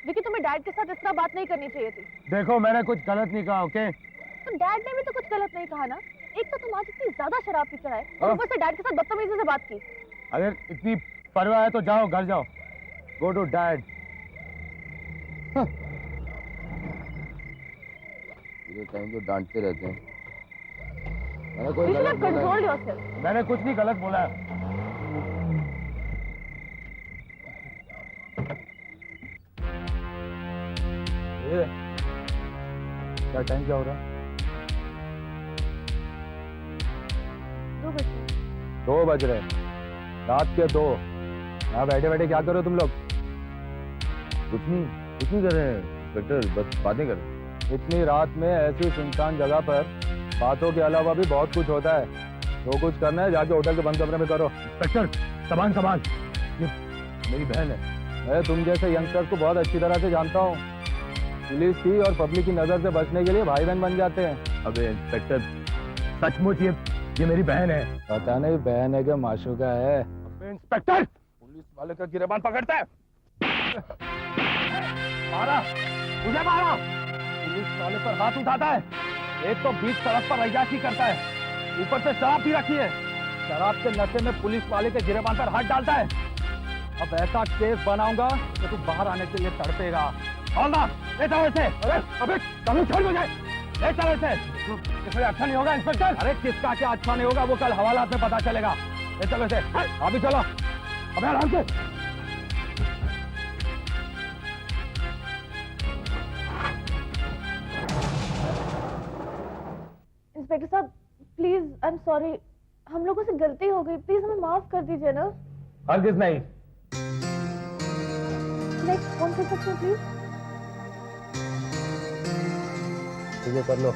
विकी, तुम्हें डैड के साथ इस तरह बात नहीं करनी चाहिए थी। देखो, मैंने कुछ गलत नहीं कहा, ओके? तो डैड ने भी तो कुछ गलत नहीं कहा ना। एक तो तुम आज इतनी ज्यादा शराब पीकर आए और ऊपर से डैड के साथ बदतमीजी से बात की। अगर इतनी परवाह है तो जाओ, घर जाओ। Go to dad. पूरे टाइम तो डांटते रहते हैं। मैंने कुछ नहीं गलत बोला है। क्या टाइम क्या हो रहा है? 2 बज रहे, रात के 2। यहाँ बैठे बैठे क्या कर रहे हो तुम लोग? कुछ नहीं कर रहे हैं इंस्पेक्टर, बस बातें कर रहे हैं। इतनी रात में ऐसी सुनसान जगह पर बातों के अलावा भी बहुत कुछ होता है। जो कुछ करना है जाके होटल के बंद कमरे में करो। इंस्पेक्टर, सामान ये मेरी बहन है। मैं तुम जैसे यंगस्टर्स को बहुत अच्छी तरह से जानता हूँ। पुलिस की और पब्लिक की नजर से बचने के लिए भाई बहन बन जाते हैं। अबे इंस्पेक्टर, सचमुच ये मेरी बहन है। पता नहीं बहन है कि माशूका है। अबे इंस्पेक्टर, पुलिस वाले का गिरबान पकड़ता है। मारा, तुझे मारा। पुलिस वाले पर हाथ उठाता है। एक तो बीच सड़क पर अय्याशी करता है, ऊपर से शराब भी रखी है। शराब के नशे में पुलिस वाले के गिरबान पर हाथ डालता है। अब ऐसा केस बनाऊंगा कि तू बाहर आने के लिए तड़पेगा। और ना, ले चलो इसे। अरे अबे कभी छोड़ मुझे, ले चलो इसे। इसमें अच्छा नहीं होगा इंस्पेक्टर। अरे किसका क्या अच्छा नहीं होगा वो कल हवालात में पता चलेगा। ले चलो इसे। आप भी चलो। अबे आराम से। इंस्पेक्टर साहब, प्लीज, आई एम सॉरी। हम लोगों से गलती हो गई, प्लीज हमें माफ कर दीजिए ना। हरगिज़ नहीं। नेक्स्ट फोन कर सकते हो प्लीज? ठीक कर लो।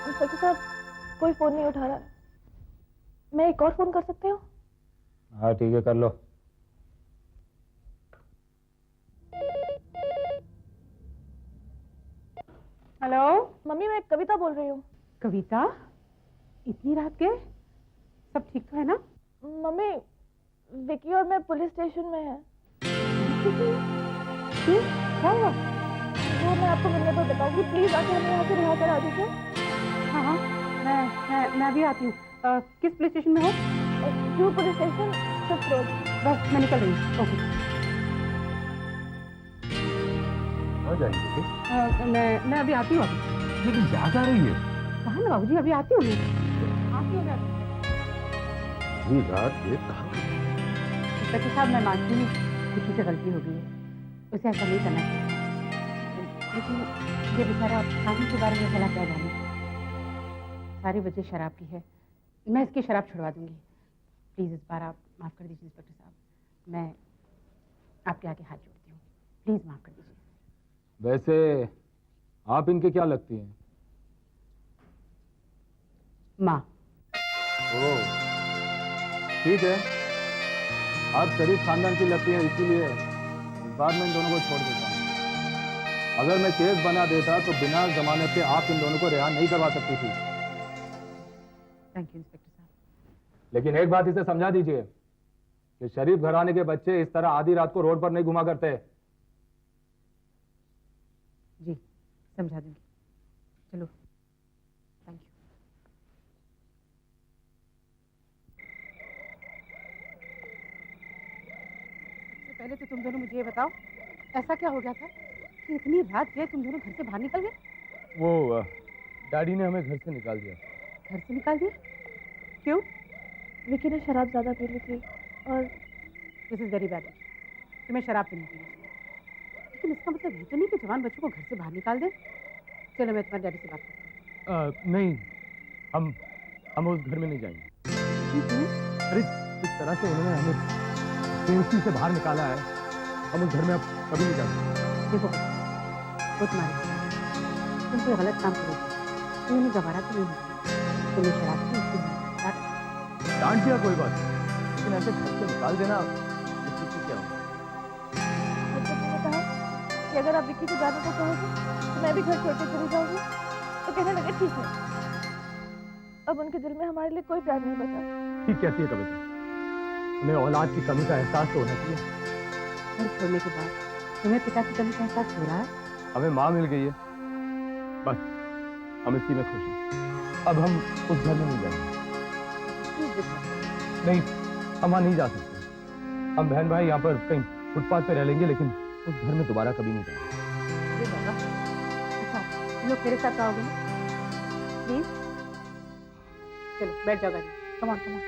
इंस्पेक्टर साहब, कोई फोन नहीं उठा रहा है। मैं एक और फोन कर सकती हूँ? हाँ ठीक है, कर लो। हेलो मम्मी, मैं कविता बोल रही हूँ। कविता, इतनी रात के? सब ठीक तो है ना? मम्मी, विकी और मैं पुलिस स्टेशन में हैं। क्यों, क्या हुआ? वो मैं आपको मिलने पर बताऊंगी। प्लीज आके हमें यहाँ से रिहा करा दीजिए। हाँ हाँ, मैं भी आती हूँ। किस पुलिस स्टेशन में हो? New police station, 5th road. बस मैं निकल रही हूँ। ओके। आ जाएंगे। मैं अभी आती हूँ। अभी लेकिन क्या जा रही है? कहा ना बाबूजी, अभी आती हूँ मैं। आती हूँ मैं। रात ये कहाँ? इंस्पेक्टर साहब, मैं मानती हूँ किसी से गलती हो गई है, उसे ऐसा नहीं करना चाहिए। लेकिन ये बेचारा कानून के बारे में भला क्या जाने। सारी वजह शराब की है। मैं इसकी शराब छुड़वा दूंगी। प्लीज़ इस बार आप माफ़ कर दीजिए इंस्पेक्टर साहब। मैं आपके आगे हाथ जोड़ती हूँ, प्लीज़ माफ़ कर दीजिए। वैसे आप इनके क्या लगती हैं? माँ। ओह, ठीक है। आप शरीफ खानदान की लगती हैं, इसीलिए इस बार मैं इन दोनों को छोड़ देता हूँ। अगर मैं केस बना देता तो बिना जमानत के आप इन दोनों को रिहा नहीं करवा सकती थी। थैंक यू इंस्पेक्टर साहब। लेकिन एक बात इसे समझा दीजिए कि शरीफ घराने के बच्चे इस तरह आधी रात को रोड पर नहीं घुमा करते। जी, समझा दूंगी। चलो, थैंक यू। सबसे पहले तो तुम दोनों मुझे ये बताओ, ऐसा क्या हो गया था कि इतनी रात के तुम दोनों घर से बाहर निकल गए? वो डैडी ने हमें घर से निकाल दिया। घर से निकाल दिया? क्यों? विकी ने शराब ज्यादा पी ली थी और दिस इज वेरी बैड। तुम्हें शराब पीनी चाहिए, लेकिन इसका मतलब ये तो नहीं कि जवान बच्चों को घर से बाहर निकाल दे। चलो मैं तुम्हारे डैडी से बात करती हूँ। नहीं, हम उस घर में नहीं जाएंगे। अरे इस तरह से उन्होंने हमें बेइज्जती से बाहर निकाला है, हम उस घर में अब कभी नहीं जाएंगे। देखो, वो तुम्हारे साथ। तुम कोई गलत काम करोगे तो उन्हें गवारा तो नहीं होगा। तुम्हें शराब की उसकी डांट दिया कोई बात नहीं, लेकिन ऐसे घर से निकाल देना इससे तो क्या होगा? और जब मैंने कहा कि अगर आप विक्की को जाने को कहोगे तो मैं भी घर छोड़ के चली जाऊंगी, तो कहने लगे ठीक है। अब उनके दिल में हमारे लिए कोई प्यार नहीं बचा। ठीक कहती है कविता, उन्हें औलाद की कमी का एहसास तो होना चाहिए। घर छोड़ने के बाद तुम्हें पिता की कमी का एहसास हो रहा है? हमें माँ मिल गई है, बस हम इसी में खुश हैं। अब हम उस घर में नहीं जाएंगे। प्लीज देखो, नहीं, हम वहाँ नहीं जा सकते। हम बहन भाई यहाँ पर कहीं फुटपाथ पे रह लेंगे, लेकिन उस घर में दोबारा कभी नहीं जाएंगे। ये बाबा, अच्छा तुम लोग मेरे साथ आओगे ना प्लीज? चलो बैठ जाओ गाड़ी, कम ऑन कम ऑन।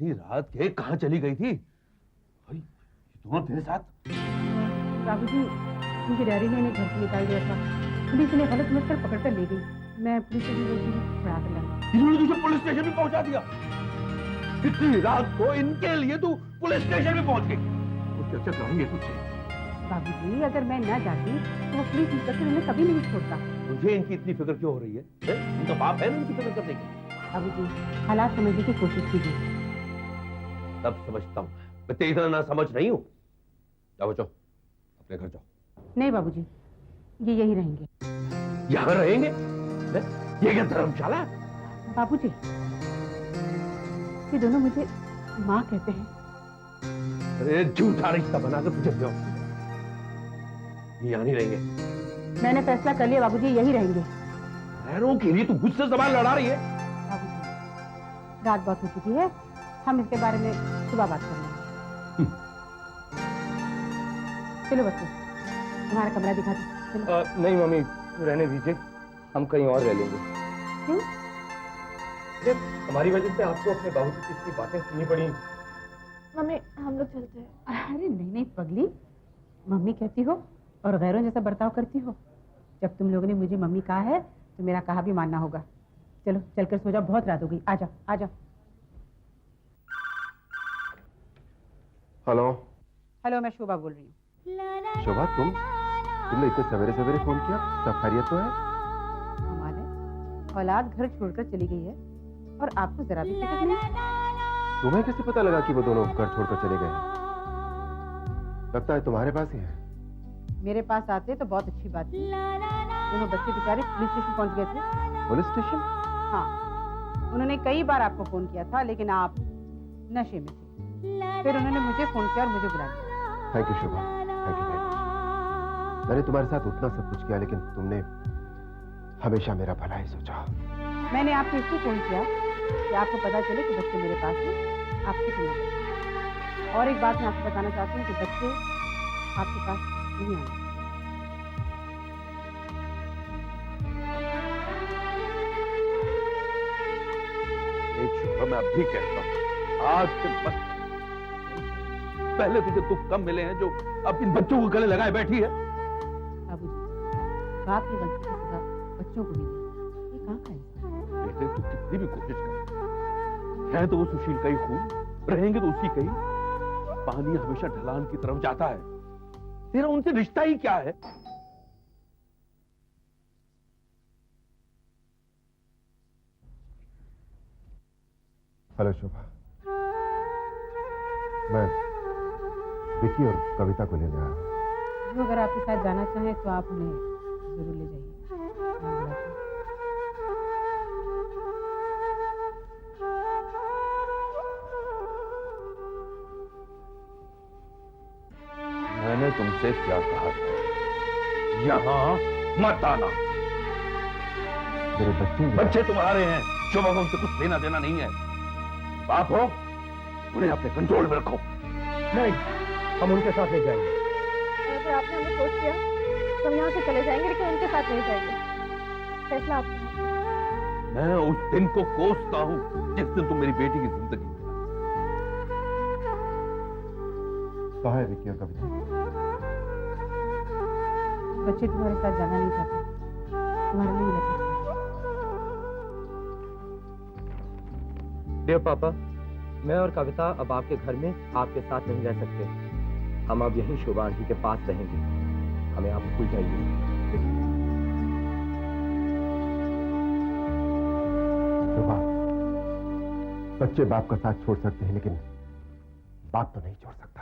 इतनी रात के कहाँ चली गई थी? अरे ये दोनों तेरे साथ? बाबूजी, उनकी डैडी ने इन्हें घर से निकाल दिया था। पुलिस ने गलत समझकर पकड़ कर ले गई। मैं पुलिस से भी बोलती हूँ, उड़ा कर लाऊं। इन्होंने तुझे पुलिस स्टेशन में पहुंचा दिया? इतनी रात को इनके लिए तू पुलिस स्टेशन में पहुंच गई? वो चर्चा करेंगे तुझसे। बाबूजी, अगर मैं न जाती तो वो पुलिस इंस्पेक्टर इन्हें कभी नहीं छोड़ता। मुझे इनकी इतनी फिक्र क्यों हो रही है? इनका बाप है ना इनकी फिक्र करने की। बाबूजी, हालात समझने की कोशिश कीजिए। तब समझता हूँ, मैं तेरी तरह ना समझ नहीं हूँ। जाओ बच्चों, अपने घर जाओ। नहीं बाबूजी, ये यही रहेंगे। यहाँ रहेंगे? ये क्या धर्मशाला है? बाबूजी, ये दोनों मुझे माँ कहते हैं। अरे झूठा रिश्ता बनाकर तुझे क्यों? ये यहाँ नहीं रहेंगे। मैंने फैसला कर लिया बाबूजी, यही रहेंगे। पैरों के लिए तू मुझसे सवाल लड़ा रही है? बाबूजी, रात बहुत हो चुकी है, हम इसके बारे में सुबह बात कर लेंगे। चलो बच्चों, तुम्हारा कमरा दिखा दो। नहीं मम्मी, रहने दीजिए, हम कहीं और रह लेंगे। क्यों? हमारी वजह से आपको अपने बाबू की कितनी बातें सुननी पड़ी। मम्मी, हम लोग चलते हैं। अरे नहीं नहीं पगली, मम्मी कहती हो और गैरों जैसा बर्ताव करती हो। जब तुम लोगों ने मुझे मम्मी कहा है तो मेरा कहा भी मानना होगा। चलो चलकर सो जाओ, बहुत रात हो गई। आ जाओ आ जाओ। हेलो हेलो, मैं शोभा बोल रही हूँ। शोभा, तुमने इतने सवेरे सवेरे फोन किया? सब खैरियत तो है? हमारे औलाद घर छोड़कर चली गई है और आपको जरा भी फिक्र नहीं। तुम्हें कैसे पता लगा कि वो दोनों घर छोड़कर चले गए? लगता है तुम्हारे पास ही है। मेरे पास आते तो बहुत अच्छी बात थी। दोनों बच्चे बेचारे पुलिस स्टेशन पहुंच गए थे। Police station? हाँ, उन्होंने कई बार आपको फोन किया था, लेकिन आप नशे में थे। फिर उन्होंने मुझे फोन किया और मुझे बुला लिया। Thank you Shobha, thank you very much. मैंने तुम्हारे साथ उतना सब कुछ किया, लेकिन तुमने हमेशा मेरा भला ही सोचा। मैंने आपको इसलिए फोन किया कि आपको पता चले कि बच्चे मेरे पास हैं, आपकी चिंता करें। और एक बात मैं आपको बताना चाहती हूँ कि बच्चे आपके पास नहीं आए। एक शोभा, मैं अब भी कहता हूँ, आज से बस पहले तुझे दुख कम मिले हैं जो अब इन बच्चों को गले लगाए बैठी है। बाबूजी, बाप की गलती की सजा बच्चों को मिली, ये कहाँ का इंसान? बेटे, तू कितनी भी कोशिश कर, है तो वो सुशील का ही खून, रहेंगे तो उसी का ही। पानी हमेशा ढलान की तरफ जाता है। तेरा उनसे रिश्ता ही क्या है? हेलो शोभा, मैं विकी और कविता को लेने आया हूँ। वो अगर आपके साथ जाना चाहें तो आप उन्हें जरूर ले जाइए। मैं बुलाती हूँ। मैंने तुमसे क्या कहा था? यहाँ मत आना। मेरे बच्चे तुम्हारे हैं, शोभा को उनसे कुछ लेना देना नहीं है। बाप हो, उन्हें अपने कंट्रोल में रखो। नहीं, हम उनके साथ ले जाएंगे। अगर आपने हमें सोच किया तो हम यहाँ से चले जाएंगे, लेकिन उनके साथ नहीं जाएंगे। फैसला आपका है। मैं उस दिन को कोसता हूं जिस दिन तुम मेरी बेटी की जिंदगी में कहाँ है विक्की और कविता? बच्चे तुम्हारे साथ जाना नहीं चाहते, तुम्हारे लिए लगे। डियर पापा, मैं और कविता अब आपके घर में आपके साथ नहीं रह सकते। हम अब यहीं शोभा आंटी के पास रहेंगे। हमें आप भूल जाइए। शोभा, बच्चे बाप का साथ छोड़ सकते हैं लेकिन बाप तो नहीं छोड़ सकता।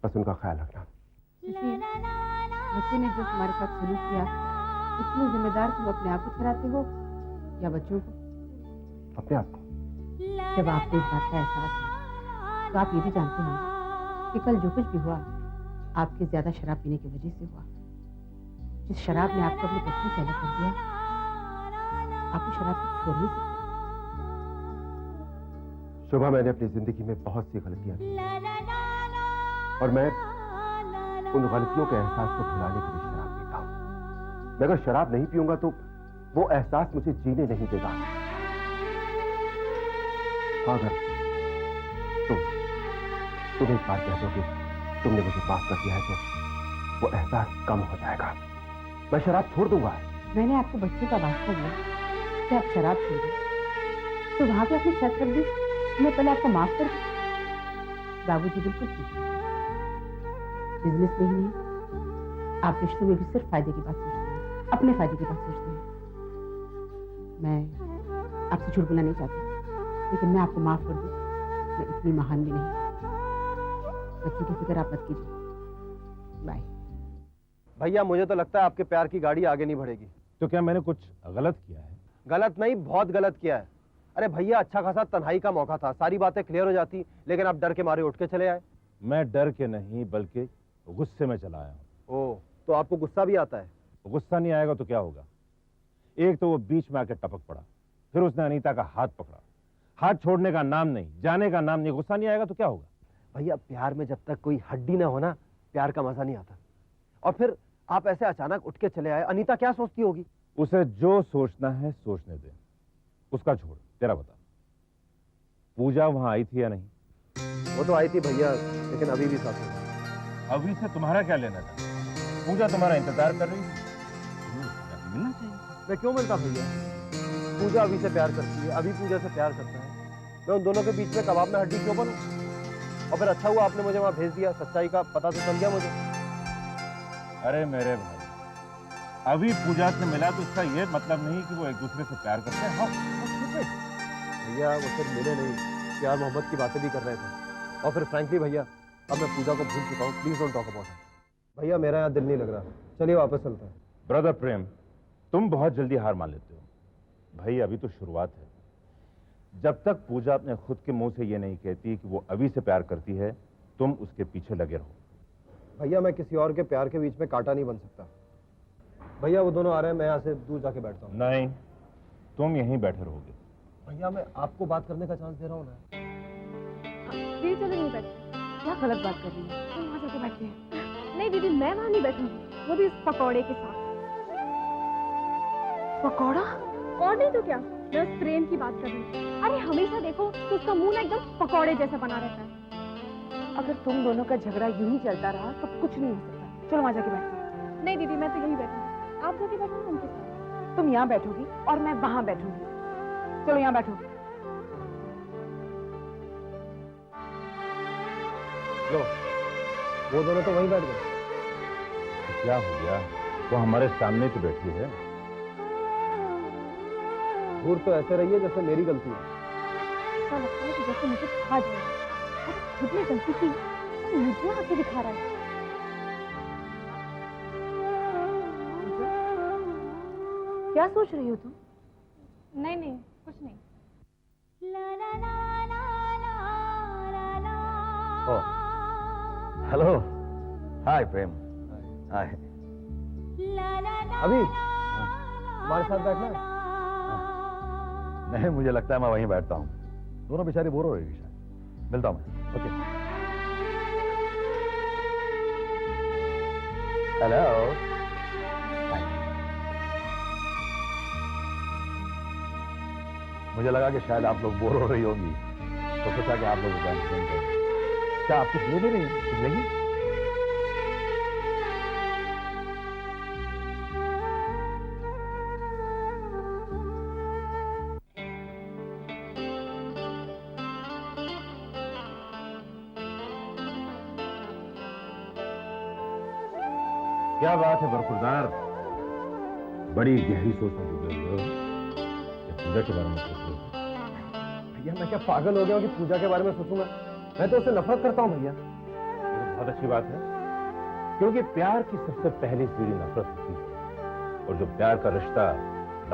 बस उनका ख्याल रखना। बच्चे ने जो तुम्हारे साथ सलूक किया, इसमें जिम्मेदार तुम अपने आप को ठहराते हो या बच्चों को? अपने आप को। जब आपको इस बात का एहसास है तो आप ये भी जानते होंगे कि कल जो कुछ भी हुआ आपके ज्यादा शराब पीने की वजह से हुआ। जिस शराब ने आपको अपने बच्चों से अलग कर दिया, आप उस शराब को छोड़ नहीं सकते। शोभा, मैंने अपनी जिंदगी में बहुत सी गलतियां की और मैं उन गलतियों के एहसास को भुलाने के लिए शराब पीता हूं। मैं अगर शराब नहीं पीऊंगा तो वो एहसास मुझे जीने नहीं देगा। हाँ, अगर तुम एक बार कह दो कि तुमने मुझे माफ कर दिया है तो वो एहसास कम हो जाएगा। मैं शराब छोड़ दूंगा। मैंने आपको बच्चों का वास्ता दिया कि आप शराब छोड़ दें, तो वहां पे अपनी शर्त रख दी, मैं पहले आपको माफ कर दूं। बाबूजी बिल्कुल ठीक है। बिजनेस में ही नहीं, आप रिश्तों में भी सिर्फ फायदे की बात सोचते हैं, अपने फायदे की बात सोचते हैं। मैं आपसे झूठ बोलना नहीं चाहती, लेकिन मैं आपको माफ कर दूं, मैं इतनी महान भी नहीं। बच्चों की फिक्र आप मत कीजिए। बाय। भैया, मुझे तो लगता है आपके प्यार की गाड़ी आगे नहीं बढ़ेगी। तो क्या मैंने कुछ गलत किया है? गलत नहीं, बहुत गलत किया है। अरे भैया, अच्छा खासा तन्हाई का मौका था, सारी बातें क्लियर हो जाती, लेकिन आप डर के मारे उठ के चले आए। मैं डर के नहीं बल्कि गुस्से में चला आया हूं। ओह, तो आपको गुस्सा भी आता है? गुस्सा नहीं आएगा तो क्या होगा? एक तो वो बीच में आके टपक पड़ा, फिर उसने अनीता का हाथ पकड़ा, हाथ छोड़ने का नाम नहीं, जाने का नाम नहीं। गुस्सा नहीं आएगा तो क्या होगा? भैया, प्यार में जब तक कोई हड्डी ना हो ना, प्यार का मजा नहीं आता। और फिर आप ऐसे अचानक उठ के चले आए, अनीता क्या सोचती होगी? उसे जो सोचना है सोचने दे, उसका छोड़, तेरा बता। पूजा वहां आई थी या नहीं? वो तो आई थी भैया, लेकिन अभी भी साथ में। अभी से तुम्हारा क्या लेना था? पूजा तुम्हारा इंतजार कर रही थी, मिलना चाहिए। मैं क्यों मिलता भैया? पूजा अभी से प्यार करती है, अभी पूजा से प्यार करता है। मैं उन दोनों के बीच में कबाब में हड्डी क्यों बनूं? और फिर अच्छा हुआ आपने मुझे वहां भेज दिया, सच्चाई का पता तो चल गया मुझे। अरे मेरे भाई, अभी पूजा से मिला तो इसका ये मतलब नहीं कि वो एक दूसरे से प्यार करते हैं। हाँ, भैया, वो सिर्फ मिले नहीं, प्यार मोहब्बत की बातें भी कर रहे थे। और फिर फ्रैंकली भैया, अब मैं पूजा को भूल चुका हूँ। Please don't talk about it. भैया, मेरा यहाँ दिल नहीं लग रहा, चलिए वापस चलते हैं। ब्रदर प्रेम, तुम बहुत जल्दी हार मान लेते हो। भाई, अभी तो शुरुआत है। जब तक पूजा अपने खुद के मुंह से ये नहीं कहती कि वो अभी से प्यार करती है, तुम उसके पीछे लगे रहो। भैया, मैं किसी और के प्यार के बीच में कांटा नहीं बन सकता। भैया, वो दोनों आ रहे हैं, मैं यहाँ से दूर जाके बैठता हूँ। नहीं, तुम यहीं बैठे रहोगे। भैया, मैं आपको बात करने का चांस दे रहा हूँ ना। दीदी चलो नहीं बैठ। क्या गलत बात कर रही है? तुम वहाँ जाके बैठते हैं। नहीं दीदी, मैं वहाँ नहीं बैठूंगी, वो भी इस पकौड़े के साथ। पकौड़ा? और नहीं तो क्या, मैं उस प्रेम की बात कर रही हूँ। अरे हमेशा देखो तो उसका मुंह ना एकदम पकौड़े जैसा बना रहता है। अगर तुम दोनों का झगड़ा यूं ही चलता रहा तो कुछ नहीं हो सकता। चलो वहां जाके बैठते हैं। नहीं दीदी, मैं तो यहीं बैठूंगी, आप जाके बैठो ना उनके साथ। तुम यहाँ बैठोगी और मैं वहां बैठूंगी। चलो यहाँ बैठो। लो, वो दोनों तो वहीं बैठ गए। तो क्या हो गया? वो हमारे सामने तो बैठी है। दूर तो ऐसे रही है जैसे मेरी गलती है। ऐसा लगता है कि जैसे मुझे खा जाए। अब खुद ने गलती की तो मुझे आके दिखा रहा है। क्या सोच रही हो तुम? नहीं नहीं, कुछ नहीं। हेलो, हाय प्रेम। हाय। अभी हमारे साथ बैठना है? नहीं, मुझे लगता है मैं वहीं बैठता हूँ। दोनों बेचारी बोर हो रही है शायद। मिलता हूँ मैं। ओके। हेलो। मुझे लगा कि शायद आप लोग बोर हो रही होंगी, तो सोचा कि आप लोगों को एंटरटेन करें। क्या आप कुछ ले रही हैं? कुछ लेंगी? क्या बात है बरखुरदार, बड़ी गहरी सोच में डूबे हुए हो। या पूजा के बारे में सोच रहे हो? भैया मैं क्या पागल हो गया हूँ कि पूजा के बारे में सोचूंगा? मैं तो उससे नफरत करता हूँ भैया। ये तो बहुत अच्छी बात है, क्योंकि प्यार की सबसे पहली सीढ़ी नफरत होती है, और जो प्यार का रिश्ता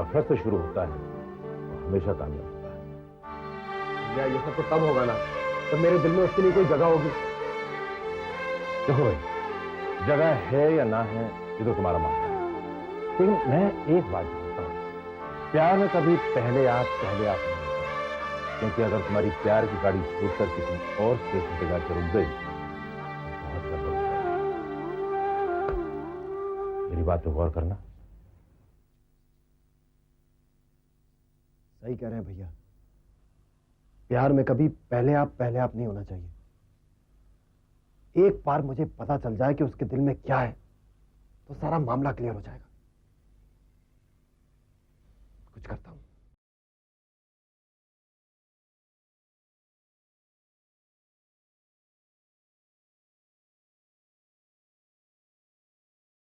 नफरत से शुरू होता है वो हमेशा कामयाब होता है। भैया ये सब तो तब होगा ना जब मेरे दिल में उसके लिए कोई जगह होगी। देखो भाई, जगह है या ना है ये तो तुम्हारा मामला है, लेकिन मैं एक बात जानता हूं, प्यार में कभी पहले आप नहीं होता, क्योंकि अगर तुम्हारी प्यार की गाड़ी छूटकर किसी और स्टेशन पे जाकर रुक गई तो बहुत गड़बड़ हो जाएगी। मेरी बात पे गौर करना। सही कह रहे हैं भैया, प्यार में कभी पहले आप नहीं होना चाहिए। एक बार मुझे पता चल जाए कि उसके दिल में क्या है तो सारा मामला क्लियर हो जाएगा। कुछ करता हूं।